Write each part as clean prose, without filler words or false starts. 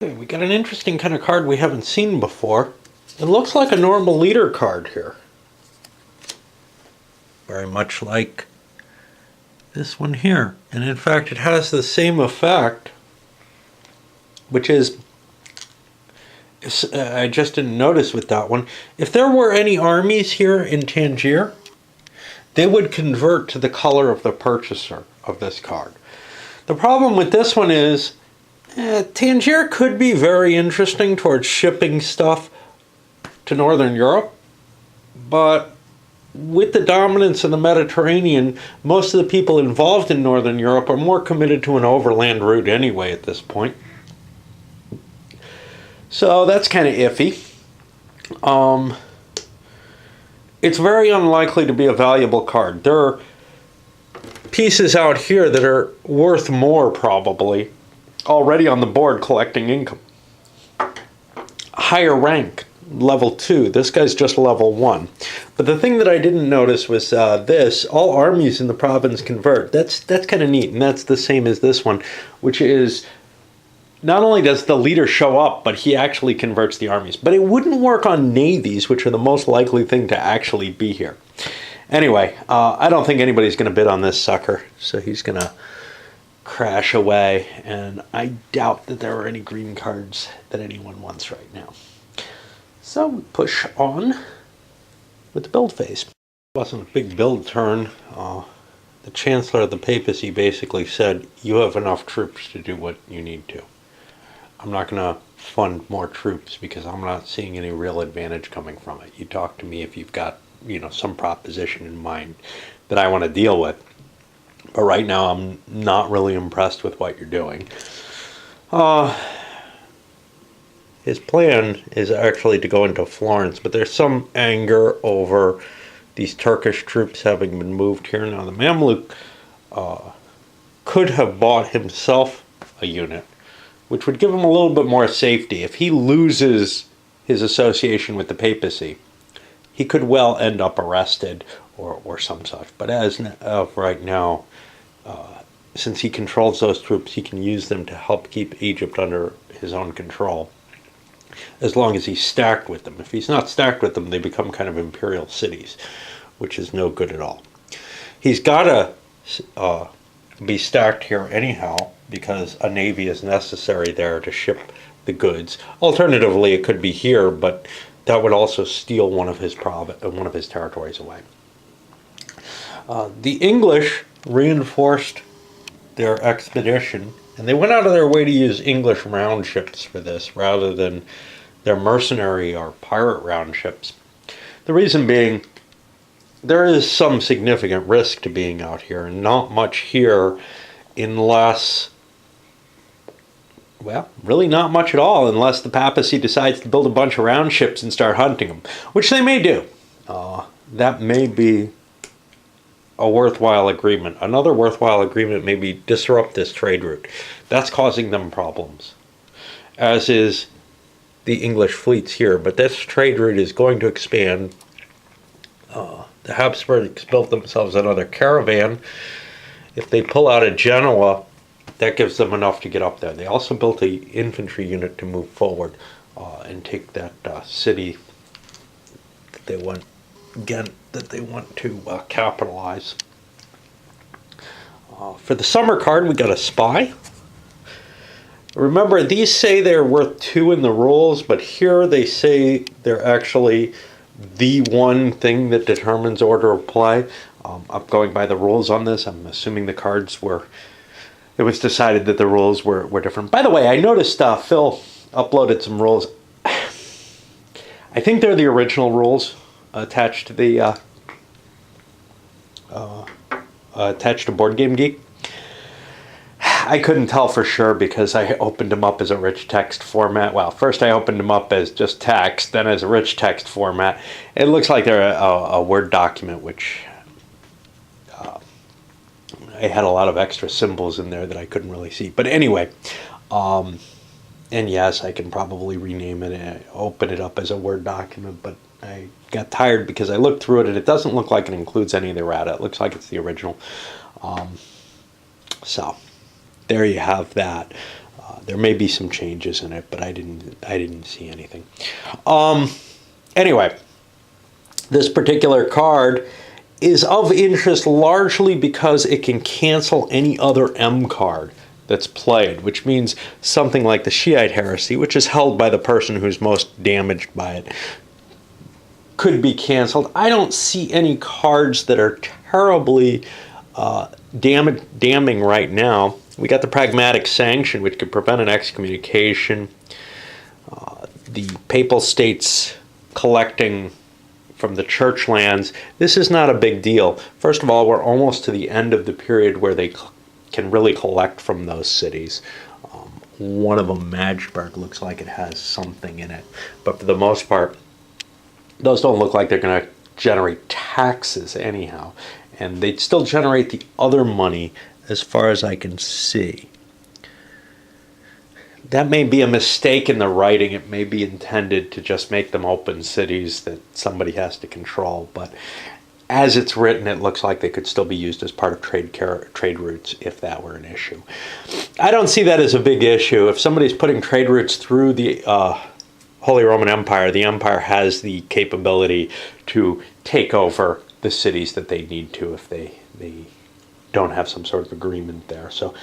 Okay, we got an interesting kind of card we haven't seen before. It looks like a normal leader card here. Very much like this one here. And in fact, it has the same effect, which is, I just didn't notice with that one. If there were any armies here in Tangier, they would convert to the color of the purchaser of this card. The problem with this one is, Tangier could be very interesting towards shipping stuff to Northern Europe, but with the dominance of the Mediterranean, most of the people involved in Northern Europe are more committed to an overland route anyway at this point. So that's kind of iffy. It's very unlikely to be a valuable card. There are pieces out here that are worth more probably already on the board collecting income. Higher rank, level 2. This guy's just level 1. But the thing that I didn't notice was this. All armies in the province convert. That's kind of neat, and that's the same as this one, which is not only does the leader show up, but he actually converts the armies. But it wouldn't work on navies, which are the most likely thing to actually be here. Anyway, I don't think anybody's going to bid on this sucker, so he's going to crash away, and I doubt that there are any green cards that anyone wants right now. So we push on with the build phase. It wasn't a big build turn. The Chancellor of the Papacy basically said, you have enough troops to do what you need to. I'm not going to fund more troops because I'm not seeing any real advantage coming from it. You talk to me if you've got, some proposition in mind that I want to deal with. But right now, I'm not really impressed with what you're doing. His plan is actually to go into Florence, but there's some anger over these Turkish troops having been moved here. Now, the Mamluk could have bought himself a unit, which would give him a little bit more safety. If he loses his association with the papacy, he could well end up arrested or some such. But as of right now, since he controls those troops, he can use them to help keep Egypt under his own control, as long as he's stacked with them. If he's not stacked with them, they become kind of imperial cities, which is no good at all. He's got to be stacked here anyhow, because a navy is necessary there to ship the goods. Alternatively, it could be here, but that would also steal one of his territories away. The English reinforced their expedition, and they went out of their way to use English round ships for this rather than their mercenary or pirate round ships. The reason being, there is some significant risk to being out here, and not much here unless, well, really not much at all, unless the papacy decides to build a bunch of round ships and start hunting them, which they may do. That may be a worthwhile agreement. Another worthwhile agreement may be disrupt this trade route. That's causing them problems, as is the English fleets here. But this trade route is going to expand. The Habsburgs built themselves another caravan. If they pull out of Genoa, that gives them enough to get up there. They also built an infantry unit to move forward and take that city that they want, to capitalize. For the summer card, we got a spy. Remember, these say they're worth 2 in the rules, but here they say they're actually the one thing that determines order of play. I'm going by the rules on this. I'm assuming the cards were... It was decided that the rules were different. By the way, I noticed Phil uploaded some rules. I think they're the original rules attached to the attached to Board Game Geek. I couldn't tell for sure because I opened them up as a rich text format. Well, first I opened them up as just text, then as a rich text format. It looks like they're a Word document, which I had a lot of extra symbols in there that I couldn't really see. But anyway, and yes, I can probably rename it and open it up as a Word document, but I got tired because I looked through it and it doesn't look like it includes any of the errata. It looks like it's the original. So there you have that. There may be some changes in it, but I didn't see anything. Anyway, this particular card is of interest largely because it can cancel any other M card that's played, which means something like the Shiite heresy, which is held by the person who's most damaged by it, could be canceled. I don't see any cards that are terribly damning right now. We got the Pragmatic Sanction, which could prevent an excommunication. The Papal States collecting from the church lands. This is not a big deal. First of all, we're almost to the end of the period where they can really collect from those cities. One of them, Magdeburg, looks like it has something in it. But for the most part, those don't look like they're going to generate taxes anyhow. And they'd still generate the other money as far as I can see. That may be a mistake in the writing. It may be intended to just make them open cities that somebody has to control. But as it's written, it looks like they could still be used as part of trade routes if that were an issue. I don't see that as a big issue. If somebody's putting trade routes through the Holy Roman Empire, the empire has the capability to take over the cities that they need to if they don't have some sort of agreement there. So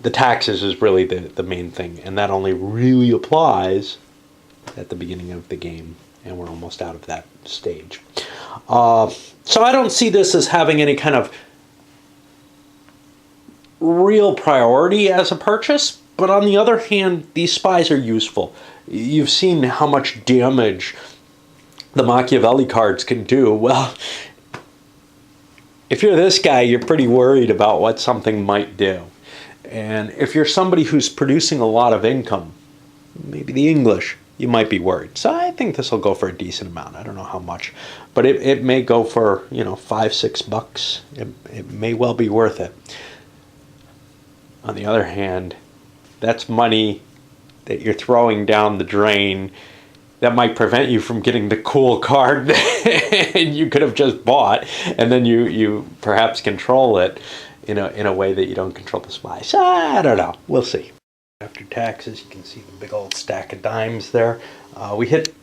the taxes is really the main thing, and that only really applies at the beginning of the game, and we're almost out of that stage. So I don't see this as having any kind of real priority as a purchase, but on the other hand, these spies are useful. You've seen how much damage the Machiavelli cards can do. Well, if you're this guy, you're pretty worried about what something might do. And if you're somebody who's producing a lot of income, maybe the English, you might be worried. So I think this will go for a decent amount. I don't know how much, but it may go for, $5, $6. It may well be worth it. On the other hand, that's money that you're throwing down the drain that might prevent you from getting the cool card that you could have just bought, and then you perhaps control it in a way that you don't control the spy. So I don't know. We'll see. After taxes, you can see the big old stack of dimes there. We hit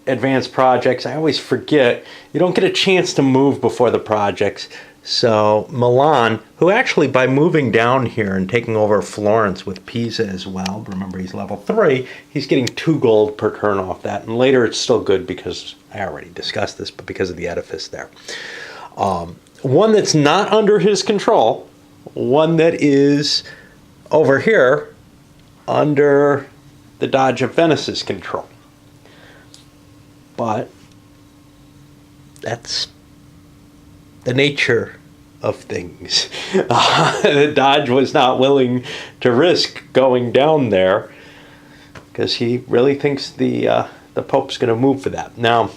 advanced projects. I always forget, you don't get a chance to move before the projects. So Milan, who actually by moving down here and taking over Florence with Pisa as well, remember he's level 3, he's getting 2 gold per turn off that. And later it's still good because, I already discussed this, but because of the edifice there. One that's not under his control, one that is over here under the Doge of Venice's control. But that's the nature of things. The Doge was not willing to risk going down there because he really thinks the Pope's going to move for that. Now,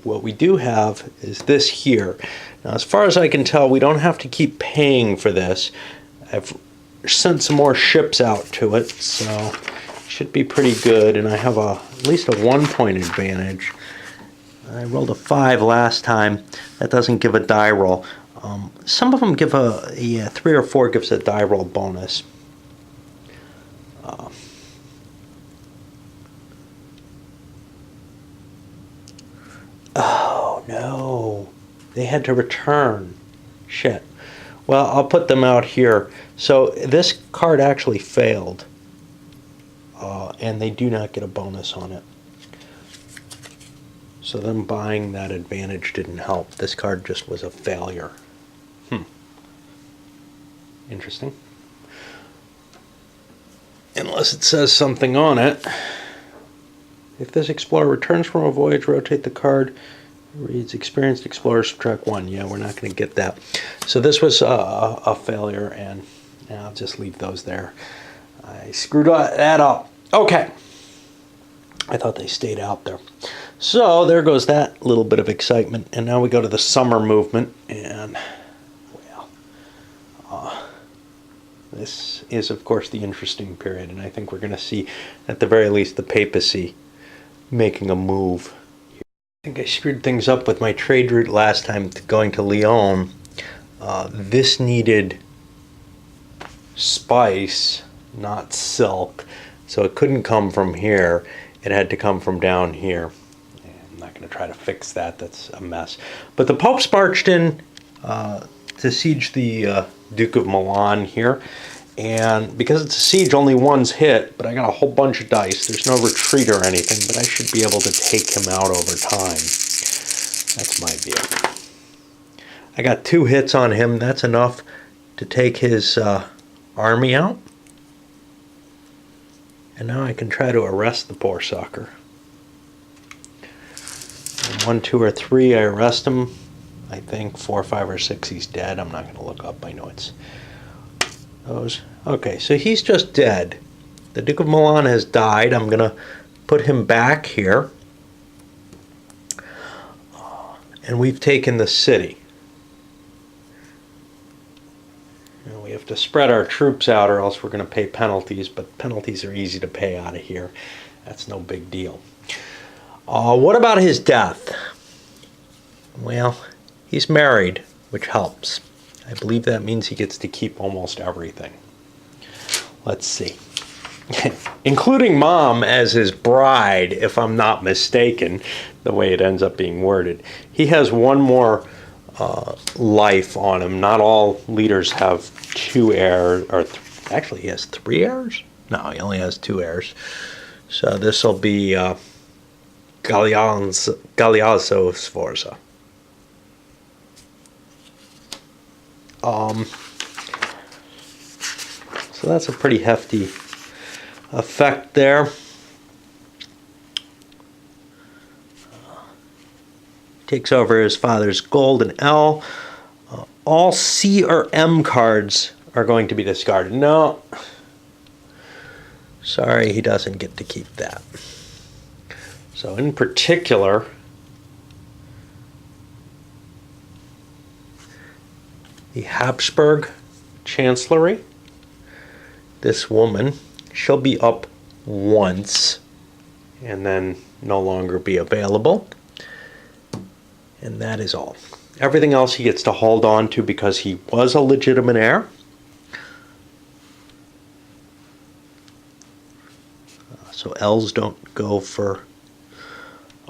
what we do have is this here. Now, as far as I can tell, we don't have to keep paying for this. I've sent some more ships out to it, so it should be pretty good. And I have at least a 1-point advantage. I rolled a 5 last time. That doesn't give a die roll. Some of them give 3 or 4 gives a die roll bonus. Oh no, they had to return. Shit. Well, I'll put them out here. So this card actually failed, and they do not get a bonus on it. So them buying that advantage didn't help. This card just was a failure. Interesting. Unless it says something on it. If this explorer returns from a voyage, rotate the card. It reads experienced explorer, subtract 1. Yeah, we're not going to get that. So this was a failure, and I'll just leave those there. I screwed that up. Okay. I thought they stayed out there. So there goes that little bit of excitement. And now we go to the summer movement. And, well, this is, of course, the interesting period. And I think we're going to see, at the very least, the papacy making a move. I think I screwed things up with my trade route last time going to Lyon. This needed spice, not silk. So it couldn't come from here. It had to come from down here. I'm not going to try to fix that. That's a mess. But the Popes marched in to siege the Duke of Milan here. And because it's a siege, only one's hit, but I got a whole bunch of dice. There's no retreat or anything, but I should be able to take him out over time. That's my view. I got 2 hits on him. That's enough to take his army out. And now I can try to arrest the poor sucker. And 1, 2, or 3, I arrest him. I think 4, 5, or 6, he's dead. I'm not going to look up. I know it's those. Okay, so he's just dead. The Duke of Milan has died. I'm going to put him back here. And we've taken the city. We have to spread our troops out or else we're going to pay penalties, but penalties are easy to pay out of here. That's no big deal. What about his death? Well, he's married, which helps. I believe that means he gets to keep almost everything. Let's see. Including Mom as his bride, if I'm not mistaken, the way it ends up being worded. He has one more life on him. Not all leaders have 2 heirs, or actually he has 3 heirs? No, he only has 2 heirs. So this will be Galeazzo Sforza. So that's a pretty hefty effect there. Takes over his father's gold and L. All C or M cards are going to be discarded. No. Sorry, he doesn't get to keep that. So in particular, the Habsburg Chancellery, this woman, she'll be up once and then no longer be available. And that is all. Everything else he gets to hold on to because he was a legitimate heir. So L's don't go for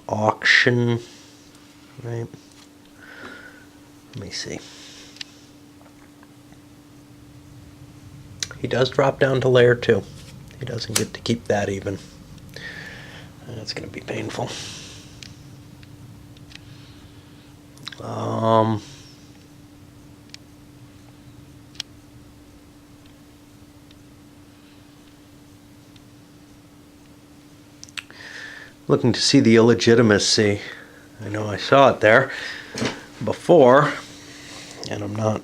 auction, right? Let me see. He does drop down to layer 2. He doesn't get to keep that even. That's going to be painful. Looking to see the illegitimacy. I know I saw it there before, and I'm not.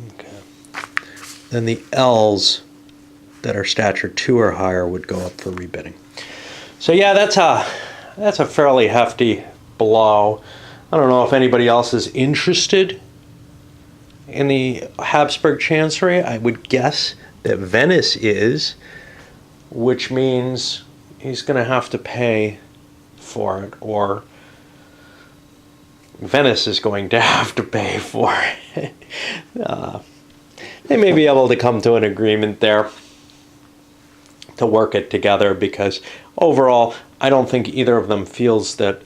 Okay. Then the L's that are stature 2 or higher would go up for rebidding. So yeah, that's a fairly hefty blow. I don't know if anybody else is interested in the Habsburg Chancery. I would guess that Venice is, which means he's going to have to pay for it, or Venice is going to have to pay for it. They may be able to come to an agreement there to work it together, because overall, I don't think either of them feels that,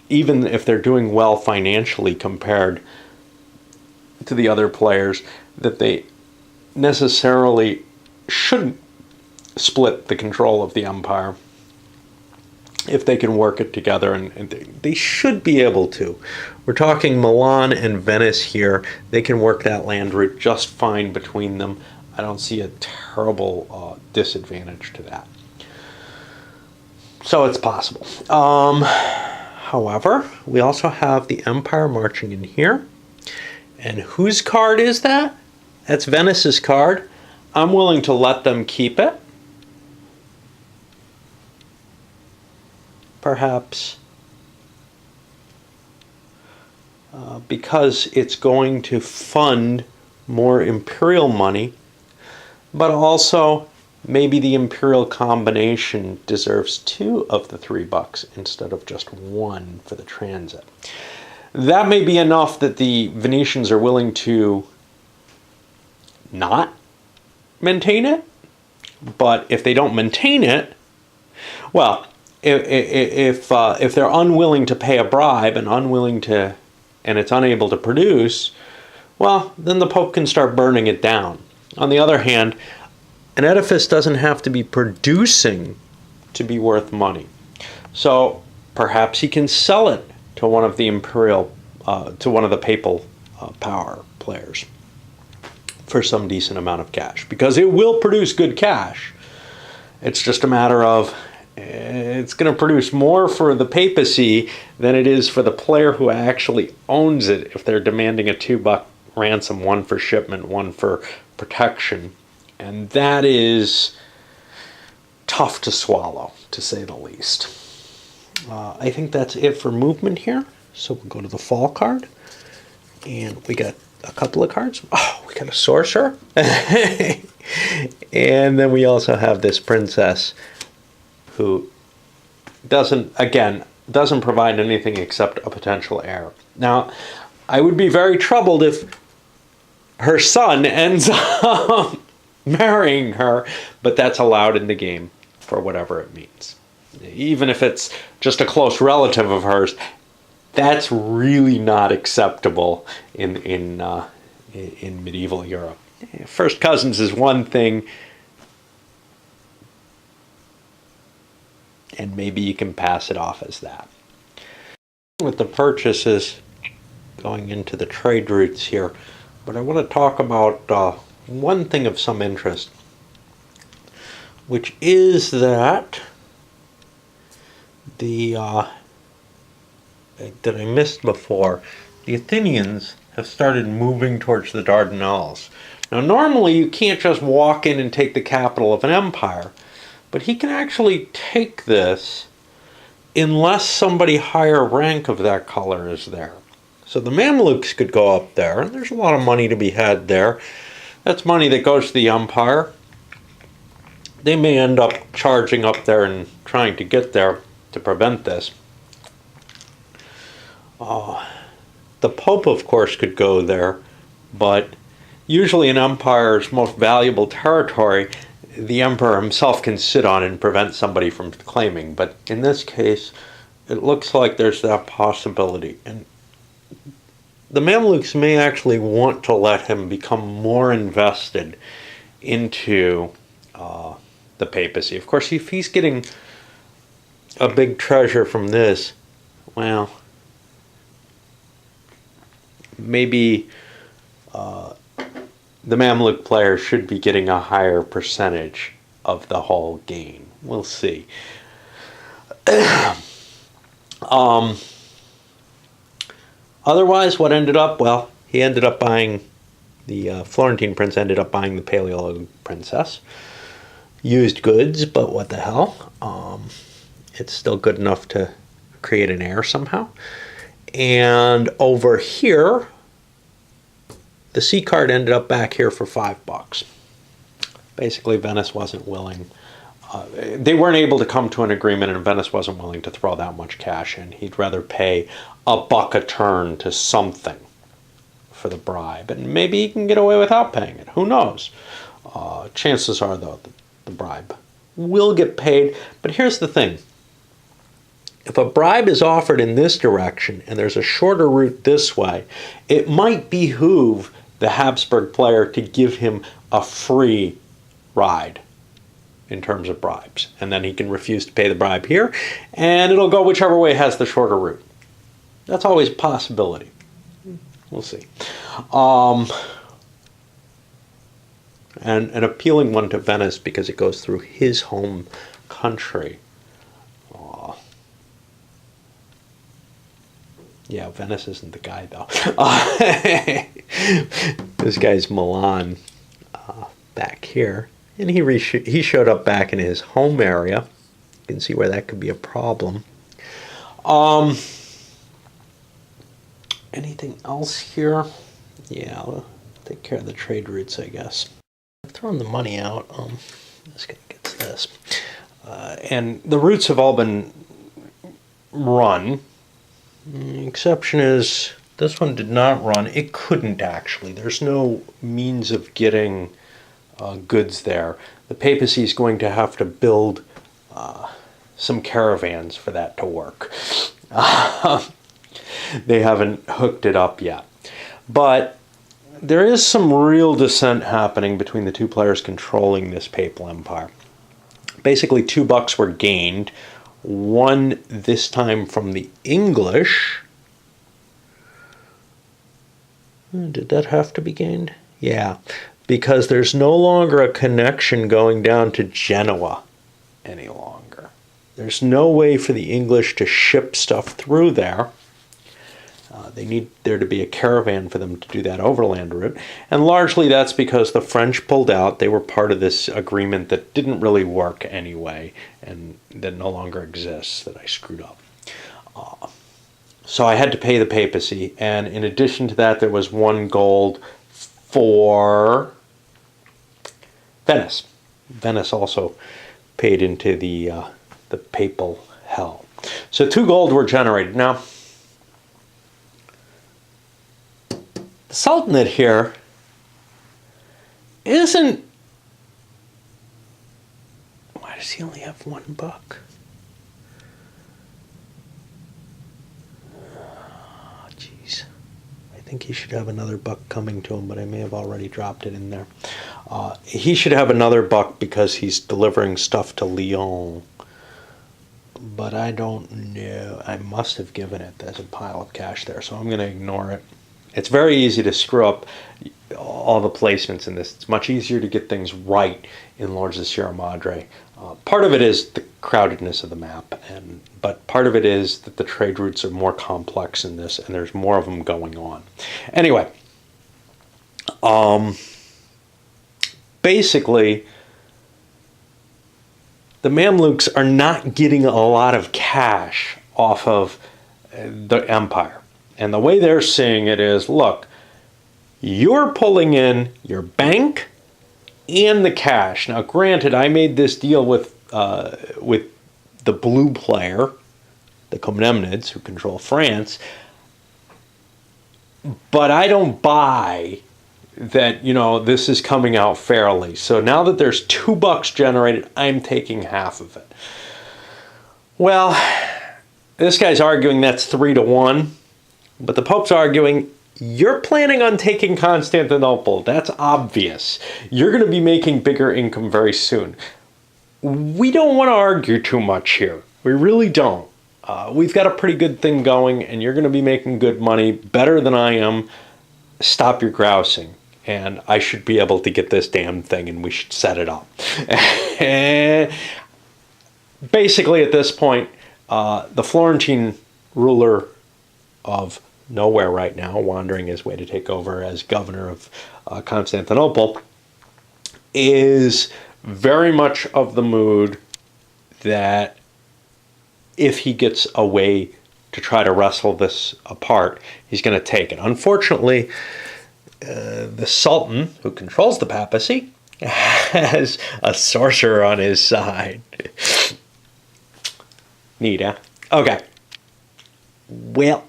even if they're doing well financially compared to the other players, that they necessarily shouldn't split the control of the empire if they can work it together, and they should be able to. We're talking Milan and Venice here. They can work that land route just fine between them. I don't see a terrible disadvantage to that. So it's possible. However, we also have the Empire marching in here. And whose card is that? That's Venice's card. I'm willing to let them keep it. Perhaps because it's going to fund more imperial money, but also maybe the Imperial combination deserves 2 of the $3 instead of just 1 for the transit. That may be enough that the Venetians are willing to not maintain it, but if they don't maintain it, well, if they're unwilling to pay a bribe and it's unable to produce, well, then the Pope can start burning it down. On the other hand, an edifice doesn't have to be producing to be worth money. So perhaps he can sell it to one of the papal power players for some decent amount of cash, because it will produce good cash. It's just a matter of it's going to produce more for the papacy than it is for the player who actually owns it if they're demanding a $2 ransom, 1 for shipment, 1 for protection. And that is tough to swallow, to say the least. I think that's it for movement here. So we'll go to the fall card. And we got a couple of cards. Oh, we got a sorcerer. And then we also have this princess who doesn't provide anything except a potential heir. Now, I would be very troubled if her son ends up marrying her, but that's allowed in the game for whatever it means. Even if it's just a close relative of hers, that's really not acceptable in medieval Europe. First cousins is one thing, and maybe you can pass it off as that. With the purchases going into the trade routes here, but I want to talk about one thing of some interest, which is that that I missed before, the Athenians have started moving towards the Dardanelles. Now, normally you can't just walk in and take the capital of an empire, but he can actually take this unless somebody higher rank of that color is there. So the Mamluks could go up there, and there's a lot of money to be had there. That's money that goes to the empire. They may end up charging up there and trying to get there to prevent this. The Pope, of course, could go there, but usually an empire's most valuable territory, the emperor himself can sit on and prevent somebody from claiming. But in this case, it looks like there's that possibility. And the Mamluks may actually want to let him become more invested into the papacy. Of course, if he's getting a big treasure from this, well, maybe the Mamluk player should be getting a higher percentage of the whole gain. We'll see. Otherwise, what ended up? Well, he ended up buying, the Florentine prince ended up buying the Paleolithic princess. Used goods, but what the hell? It's still good enough to create an heir somehow. And over here, the C card ended up back here for $5. Basically, Venice wasn't willing. They weren't able to come to an agreement, and Venice wasn't willing to throw that much cash in. He'd rather pay $1 a turn to something for the bribe, and maybe he can get away without paying it. Who knows? Chances are, though, the bribe will get paid. But here's the thing. If a bribe is offered in this direction and there's a shorter route this way, it might behoove the Habsburg player to give him a free ride in terms of bribes. And then he can refuse to pay the bribe here, and it'll go whichever way has the shorter route. That's always a possibility. We'll see. And an appealing one to Venice because it goes through his home country. Yeah, Venice isn't the guy, though. This guy's Milan back here. And he showed up back in his home area. You can see where that could be a problem. Anything else here? Yeah, I'll take care of the trade routes, I guess. I've thrown the money out. This guy gets this. And the routes have all been run. The exception is this one did not run. It couldn't actually. There's no means of getting goods there. The papacy is going to have to build some caravans for that to work. They haven't hooked it up yet. But there is some real dissent happening between the two players controlling this papal empire. Basically, $2 were gained. One this time from the English. Did that have to be gained? Yeah, because there's no longer a connection going down to Genoa any longer. There's no way for the English to ship stuff through there. They need there to be a caravan for them to do that overland route. And largely that's because the French pulled out. They were part of this agreement that didn't really work anyway and that no longer exists, that I screwed up. So I had to pay the papacy. And in addition to that, there was 1 gold for Venice. Venice also paid into the papal hell. So 2 gold were generated. Now, the Sultanate here isn't... Why does he only have $1? Oh, jeez. I think he should have another buck coming to him, but I may have already dropped it in there. He should have another buck because he's delivering stuff to Lyon. But I don't know. I must have given it. There's a pile of cash there, so I'm going to ignore it. It's very easy to screw up all the placements in this. It's much easier to get things right in Lords of Sierra Madre. Part of it is the crowdedness of the map, but part of it is that the trade routes are more complex in this, and there's more of them going on. Anyway, basically, the Mamluks are not getting a lot of cash off of the empire. And the way they're seeing it is, look, you're pulling in your bank and the cash. Now, granted, I made this deal with the blue player, the Comnenids, who control France, but I don't buy that, this is coming out fairly. So now that there's $2 generated, I'm taking half of it. Well, this guy's arguing that's 3-1. But the Pope's arguing, you're planning on taking Constantinople. That's obvious. You're going to be making bigger income very soon. We don't want to argue too much here. We really don't. We've got a pretty good thing going, and you're going to be making good money, better than I am. Stop your grousing. And I should be able to get this damn thing, and we should set it up. Basically, at this point, the Florentine ruler of nowhere right now, wandering his way to take over as governor of Constantinople, is very much of the mood that if he gets a way to try to wrestle this apart, he's going to take it. Unfortunately, the Sultan, who controls the papacy, has a sorcerer on his side. Neat, huh? Okay. Well,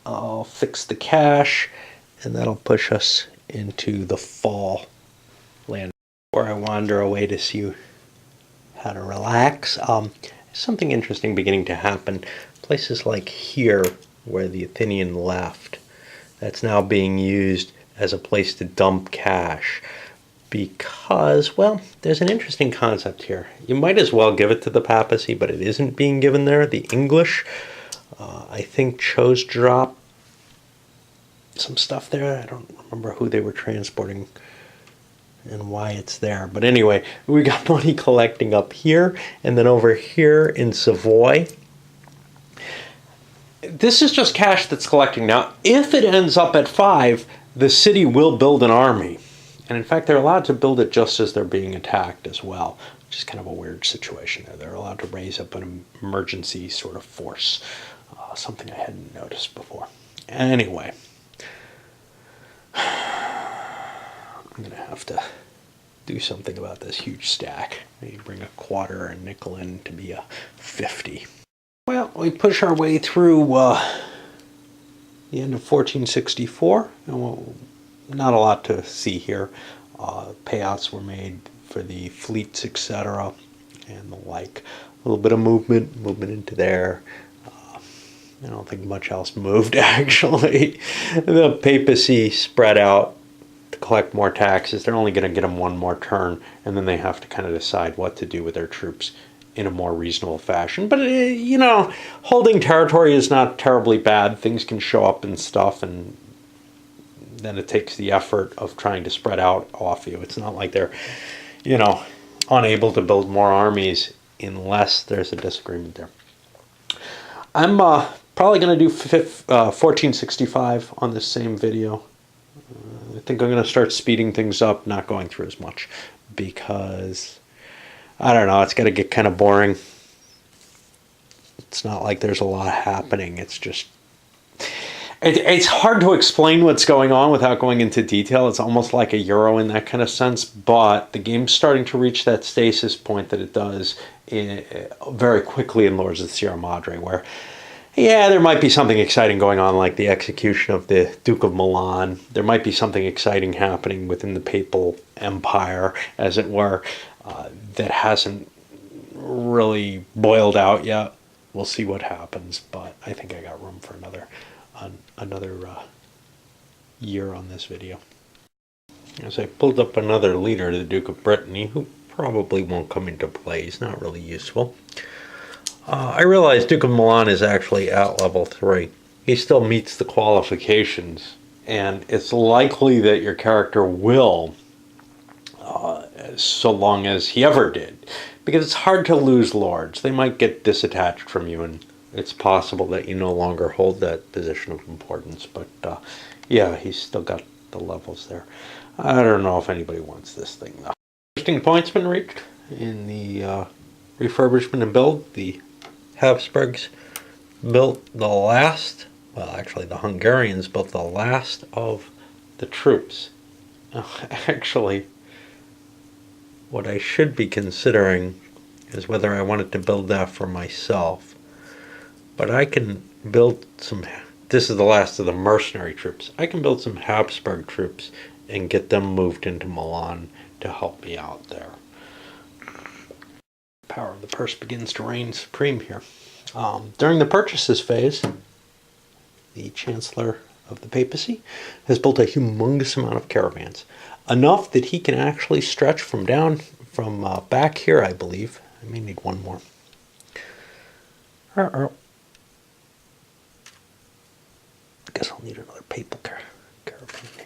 I'll fix the cash, and that'll push us into the fall land, where I wander away to see how to relax. Something interesting beginning to happen. Places like here, where the Athenian left, that's now being used as a place to dump cash. Because, well, there's an interesting concept here. You might as well give it to the papacy, but it isn't being given there. The English, I think, chose to drop some stuff there. I don't remember who they were transporting and why it's there. But anyway, we got money collecting up here, and then over here in Savoy. This is just cash that's collecting. Now, if it ends up at 5, the city will build an army. And in fact, they're allowed to build it just as they're being attacked as well, which is kind of a weird situation there. They're allowed to raise up an emergency sort of force, something I hadn't noticed before. Anyway, I'm going to have to do something about this huge stack. Maybe bring a quarter and nickel in to be a 50. Well, we push our way through the end of 1464. And not a lot to see here. Payouts were made for the fleets, etc., and the like. A little bit of movement into there. I don't think much else moved, actually. The papacy spread out to collect more taxes. They're only going to get them one more turn, and then they have to kind of decide what to do with their troops in a more reasonable fashion. But, you know, holding territory is not terribly bad. Things can show up and stuff, and then it takes the effort of trying to spread out off you. It's not like they're, you know, unable to build more armies unless there's a disagreement there. I'm probably going to do 1465 on this same video. I think I'm going to start speeding things up, not going through as much, because, I don't know, it's got to get kind of boring. It's not like there's a lot happening. It's just, it's hard to explain what's going on without going into detail. It's almost like a Euro in that kind of sense, but the game's starting to reach that stasis point that it does very quickly in Lords of the Sierra Madre, where, yeah, there might be something exciting going on, like the execution of the Duke of Milan. There might be something exciting happening within the Papal Empire, as it were, that hasn't really boiled out yet. We'll see what happens, but I think I got room for another year on this video. As I pulled up another leader, the Duke of Brittany, who probably won't come into play. He's not really useful. I realize Duke of Milan is actually at level 3. He still meets the qualifications, and it's likely that your character will, so long as he ever did, because it's hard to lose lords. They might get disattached from you, and it's possible that you no longer hold that position of importance, but yeah, he's still got the levels there. I don't know if anybody wants this thing, though. Interesting point's been reached in the refurbishment and build. The Habsburgs built the last, well, actually the Hungarians built the last of the troops. Actually, what I should be considering is whether I wanted to build that for myself. But I can build some, this is the last of the mercenary troops. I can build some Habsburg troops and get them moved into Milan to help me out there. Power of the purse begins to reign supreme here. During the purchases phase, the Chancellor of the Papacy has built a humongous amount of caravans. Enough that he can actually stretch from back here, I believe. I may need one more. I guess I'll need another papal caravan here.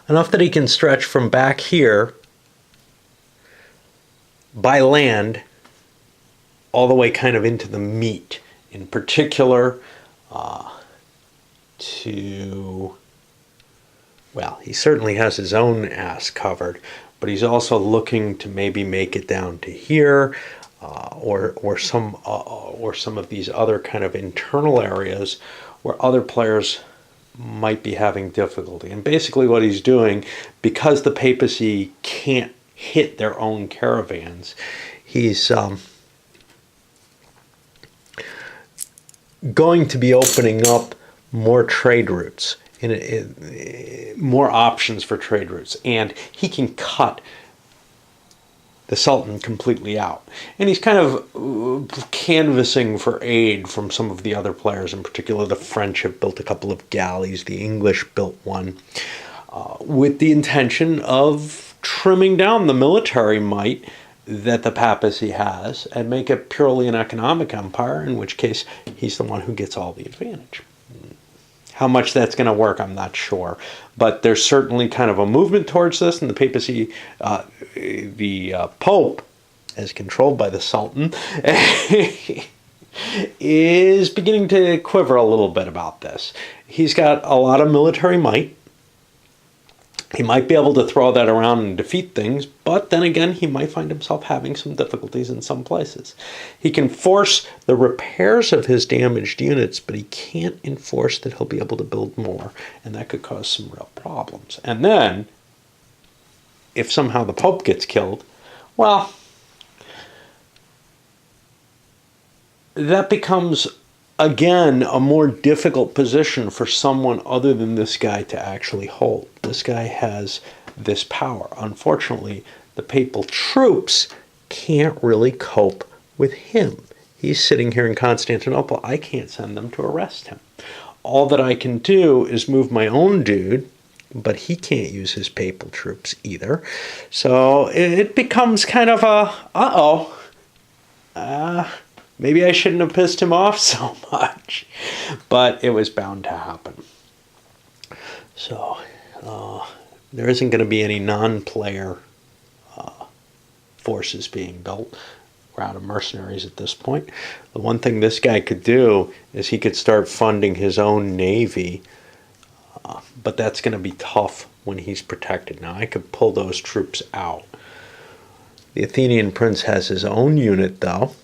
Enough that he can stretch from back here by land all the way kind of into the meat. In particular, well, he certainly has his own ass covered, but he's also looking to maybe make it down to here, or some of these other kind of internal areas where other players might be having difficulty. And basically what he's doing, because the papacy can't hit their own caravans, he's going to be opening up more trade routes, more options for trade routes, and he can cut the Sultan completely out. And he's kind of canvassing for aid from some of the other players. In particular, the French have built a couple of galleys. The English built one with the intention of trimming down the military might that the papacy has and make it purely an economic empire, in which case he's the one who gets all the advantage. How much that's going to work, I'm not sure. But there's certainly kind of a movement towards this, and the papacy, the Pope, as controlled by the Sultan, is beginning to quiver a little bit about this. He's got a lot of military might. He might be able to throw that around and defeat things, but then again, he might find himself having some difficulties in some places. He can force the repairs of his damaged units, but he can't enforce that he'll be able to build more, and that could cause some real problems. And then, if somehow the Pope gets killed, well, that becomes, again, a more difficult position for someone other than this guy to actually hold. This guy has this power. Unfortunately, the papal troops can't really cope with him. He's sitting here in Constantinople. I can't send them to arrest him. All that I can do is move my own dude, but he can't use his papal troops either. So it becomes kind of a, maybe I shouldn't have pissed him off so much, but it was bound to happen. So there isn't going to be any non-player forces being built. We're out of mercenaries at this point. The one thing this guy could do is he could start funding his own navy, but that's going to be tough when he's protected. Now, I could pull those troops out. The Athenian prince has his own unit, though.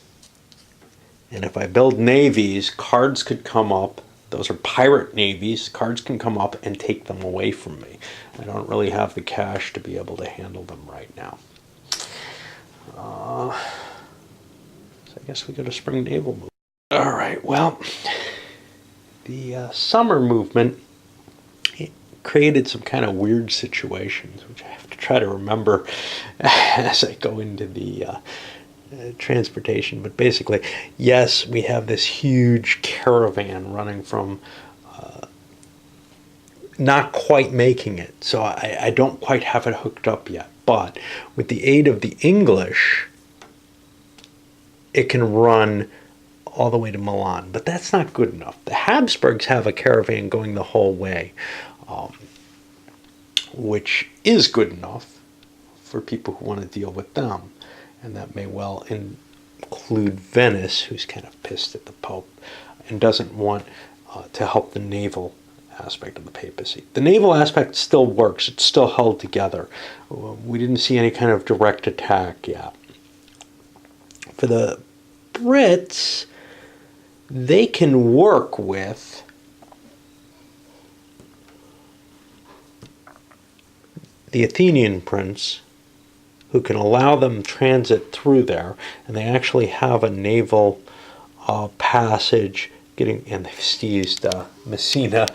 And if I build navies, cards could come up. Those are pirate navies. Cards can come up and take them away from me. I don't really have the cash to be able to handle them right now. So I guess we go to spring naval movement. All right, well, the summer movement created some kind of weird situations, which I have to try to remember as I go into the transportation. But basically, yes, we have this huge caravan running from not quite making it. So I don't quite have it hooked up yet. But with the aid of the English, it can run all the way to Milan. But that's not good enough. The Habsburgs have a caravan going the whole way, which is good enough for people who want to deal with them. And that may well include Venice, who's kind of pissed at the Pope and doesn't want to help the naval aspect of the papacy. The naval aspect still works. It's still held together. We didn't see any kind of direct attack yet. For the Brits, they can work with the Athenian prince, who can allow them transit through there, and they actually have a naval passage and they've seized Messina,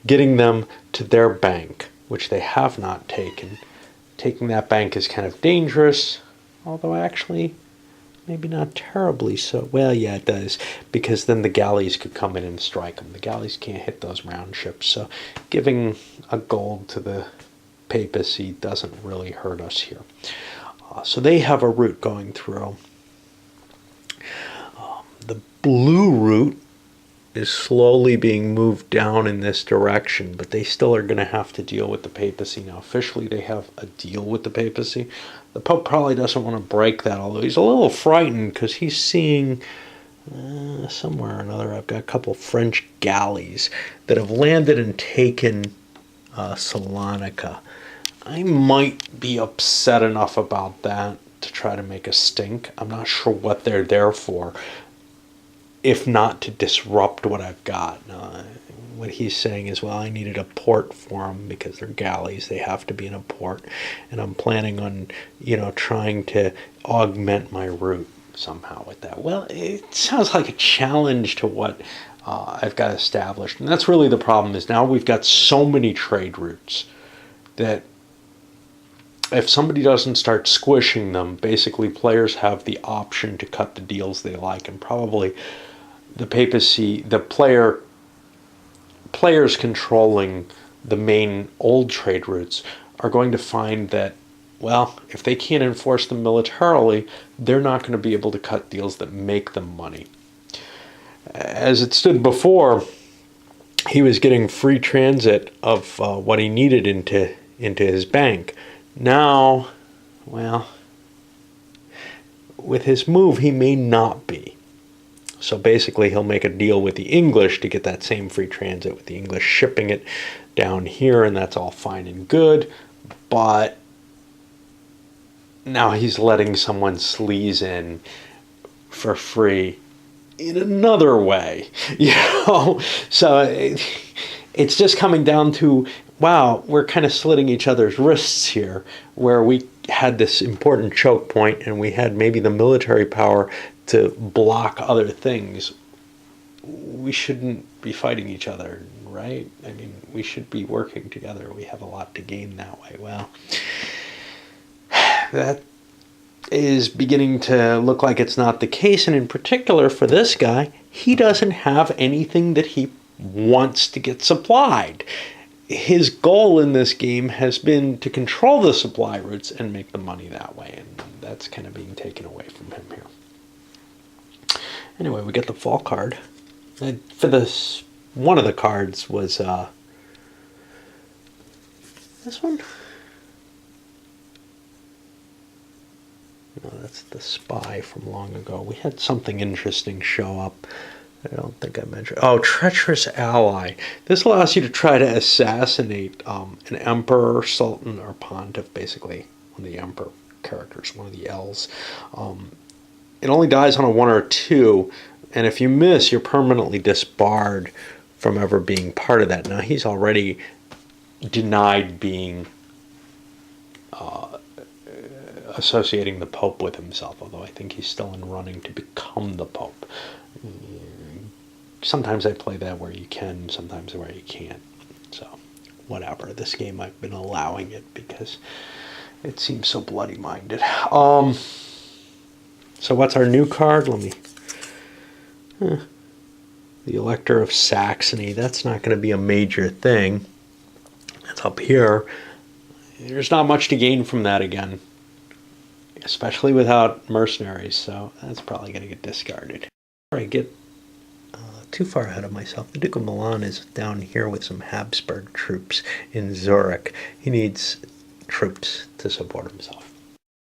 getting them to their bank, which they have not taken. Taking that bank is kind of dangerous, although actually maybe not terribly so. Well, yeah, it does, because then the galleys could come in and strike them. The galleys can't hit those round ships, so giving a gold to the papacy doesn't really hurt us here. So they have a route going through. The blue route is slowly being moved down in this direction, but they still are going to have to deal with the papacy. Now, officially, they have a deal with the papacy. The Pope probably doesn't want to break that, although he's a little frightened because he's seeing somewhere or another, I've got a couple French galleys that have landed and taken Salonika. I might be upset enough about that to try to make a stink. I'm not sure what they're there for, if not to disrupt what I've got. What he's saying is, well, I needed a port for them because they're galleys. They have to be in a port. And I'm planning on, trying to augment my route somehow with that. Well, it sounds like a challenge to what I've got established. And that's really the problem, is now we've got so many trade routes that if somebody doesn't start squishing them, basically players have the option to cut the deals they like, and probably the papacy, the players controlling the main old trade routes are going to find that, well, if they can't enforce them militarily, they're not going to be able to cut deals that make them money. As it stood before, he was getting free transit of what he needed into his bank. Now, well, with his move, he may not be. So basically, he'll make a deal with the English to get that same free transit, with the English shipping it down here, and that's all fine and good. But now he's letting someone sleaze in for free in another way, So it's just coming down to, wow, we're kind of slitting each other's wrists here, where we had this important choke point and we had maybe the military power to block other things. We shouldn't be fighting each other, right? I mean, we should be working together. We have a lot to gain that way. Well, that is beginning to look like it's not the case. And in particular for this guy, he doesn't have anything that he wants to get supplied. His goal in this game has been to control the supply routes and make the money that way. And that's kind of being taken away from him here. Anyway, we get the fall card. And for this, one of the cards was this one. No, that's the spy from long ago. We had something interesting show up. I don't think I mentioned. Oh, treacherous ally. This allows you to try to assassinate an emperor, sultan, or pontiff, basically one of the emperor characters, one of the L's. It only dies on a 1 or a 2, and if you miss, you're permanently disbarred from ever being part of that. Now, he's already denied being associating the Pope with himself, although I think he's still in running to become the Pope. Sometimes I play that where you can, sometimes where you can't. So, whatever. This game I've been allowing it because it seems so bloody-minded. So what's our new card? Let me... The Elector of Saxony. That's not going to be a major thing. That's up here. There's not much to gain from that again, especially without mercenaries, so that's probably going to get discarded. Before I get too far ahead of myself, the Duke of Milan is down here with some Habsburg troops in Zurich. He needs troops to support himself.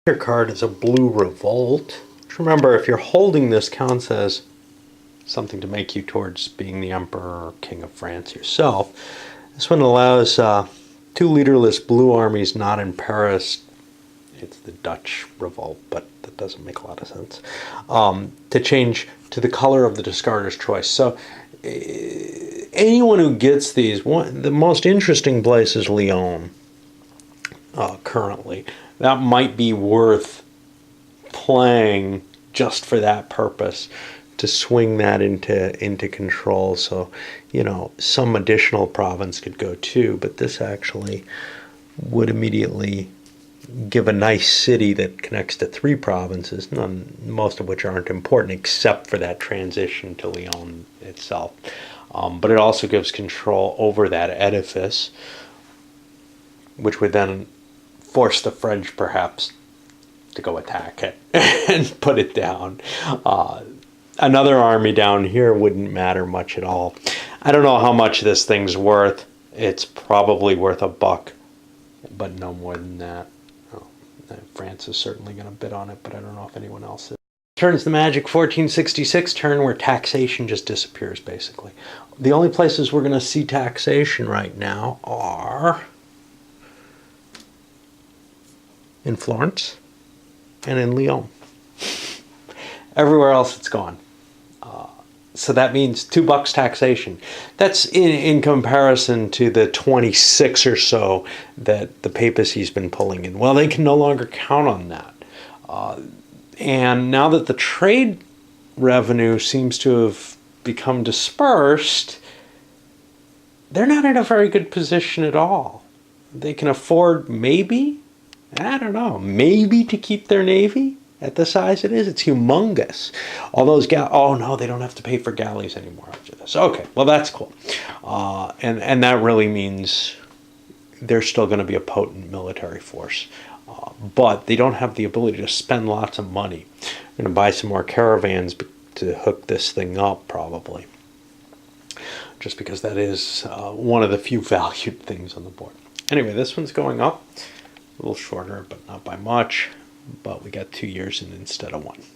Your card is a blue revolt. Remember, if you're holding this, counts as something to make you towards being the Emperor or King of France yourself. This one allows 2 leaderless blue armies not in Paris. It's the Dutch revolt, but that doesn't make a lot of sense. To change to the color of the discarder's choice. So anyone who gets these, the most interesting place is Lyon currently. That might be worth playing just for that purpose, to swing that into control. So, some additional province could go too, but this actually would immediately give a nice city that connects to 3 provinces, most of which aren't important except for that transition to Lyon itself. But it also gives control over that edifice, which would then force the French perhaps to go attack it and put it down. Another army down here wouldn't matter much at all. I don't know how much this thing's worth. It's probably worth $1, but no more than that. France is certainly going to bid on it, but I don't know if anyone else is. Turns the magic 1466 turn where taxation just disappears, basically. The only places we're going to see taxation right now are in Florence and in Lyon. Everywhere else it's gone. So that means $2 taxation. That's in comparison to the 26 or so that the papacy's been pulling in. Well, they can no longer count on that. And now that the trade revenue seems to have become dispersed, they're not in a very good position at all. They can afford maybe, I don't know, maybe to keep their navy at the size it is. It's humongous. All those oh no, they don't have to pay for galleys anymore after this. Okay, well that's cool. And that really means they're still going to be a potent military force. But they don't have the ability to spend lots of money. I'm going to buy some more caravans to hook this thing up, probably. Just because that is one of the few valued things on the board. Anyway, this one's going up. A little shorter, but not by much. But we got 2 years in instead of 1.